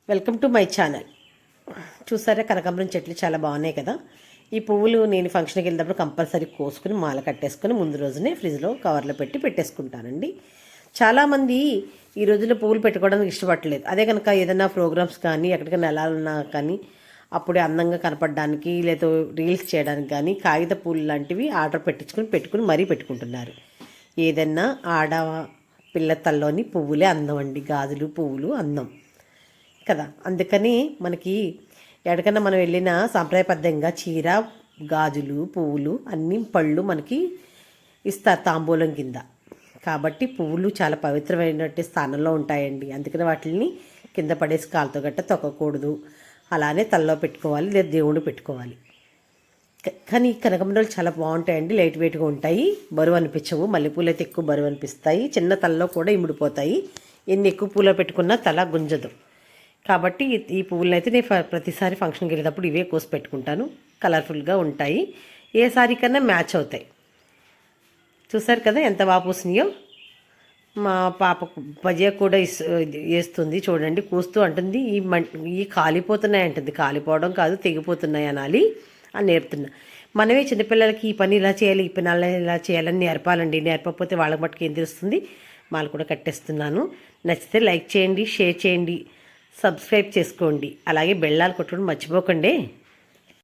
Welcome to my channel. చూసారా, కనకాంబరం చెట్లు చాలా బాగున్నాయి కదా. ఈ పువ్వులు నేను ఫంక్షన్కి వెళ్ళినప్పుడు కంపల్సరీ కోసుకుని మాల కట్టేసుకుని ముందు రోజునే ఫ్రిడ్జ్లో కవర్లో పెట్టి పెట్టేసుకుంటానండి. చాలామంది ఈ రోజుల్లో పువ్వులు పెట్టుకోవడానికి ఇష్టపడలేదు. అదే కనుక ఏదైనా ప్రోగ్రామ్స్ కానీ ఎక్కడికైనా వెళ్ళాలన్నా కానీ అప్పుడే అందంగా కనపడడానికి లేదా రీల్స్ చేయడానికి కానీ కాగిత పూలు లాంటివి ఆర్డర్ పెట్టుకుని మరీ పెట్టుకుంటున్నారు. ఏదన్నా ఆడ పిల్ల తల్లోని పువ్వులే అందం అండి. గాజులు పువ్వులు అందం కదా. అందుకని మనకి ఎక్కడికన్నా మనం వెళ్ళిన సాంప్రదాయబద్ధంగా చీర, గాజులు, పువ్వులు, అన్ని పళ్ళు మనకి ఇస్తారు తాంబూలం కింద. కాబట్టి పువ్వులు చాలా పవిత్రమైనటువంటి స్థానంలో ఉంటాయండి. అందుకని వాటిని కింద పడేసి కాలుతో గట్ట తొక్కకూడదు. అలానే తలలో పెట్టుకోవాలి లేదా దేవుడు పెట్టుకోవాలి. కానీ కనకాంబరాలు చాలా బాగుంటాయండి. లైట్ వెయిట్గా ఉంటాయి, బరువు అనిపించవు. మల్లెపూలు అయితే ఎక్కువ బరువు అనిపిస్తాయి. చిన్న తలలో కూడా ఇమిడిపోతాయి. ఎన్ని ఎక్కువ పూలు పెట్టుకున్నా తల గుంజదు. కాబట్టి ఈ పువ్వులను అయితే నేను ప్రతిసారి ఫంక్షన్కి వెళ్ళేటప్పుడు ఇవే కోసి పెట్టుకుంటాను. కలర్ఫుల్గా ఉంటాయి, ఏ సారీ కన్నా మ్యాచ్ అవుతాయి. చూసారు కదా ఎంత బాగా పూసినాయో. మా పాప భజియా కూడా వేస్తుంది చూడండి. కూస్తూ అంటుంది ఈ కాలిపోతున్నాయి అంటుంది. కాలిపోవడం కాదు, తెగిపోతున్నాయి అనాలి అని నేర్పుతున్నా. మనమే చిన్నపిల్లలకి ఈ పని ఇలా చేయాలి, ఈ పని ఇలా చేయాలని నేర్పాలండి. నేర్పకపోతే వాళ్ళకి మట్టుకు ఏం తెలుస్తుంది. మాలు కూడా కట్టేస్తున్నాను. నచ్చితే లైక్ చేయండి, షేర్ చేయండి, సబ్స్క్రైబ్ చేసుకోండి. అలాగే బెల్లాలు కొట్టడం మర్చిపోకండి.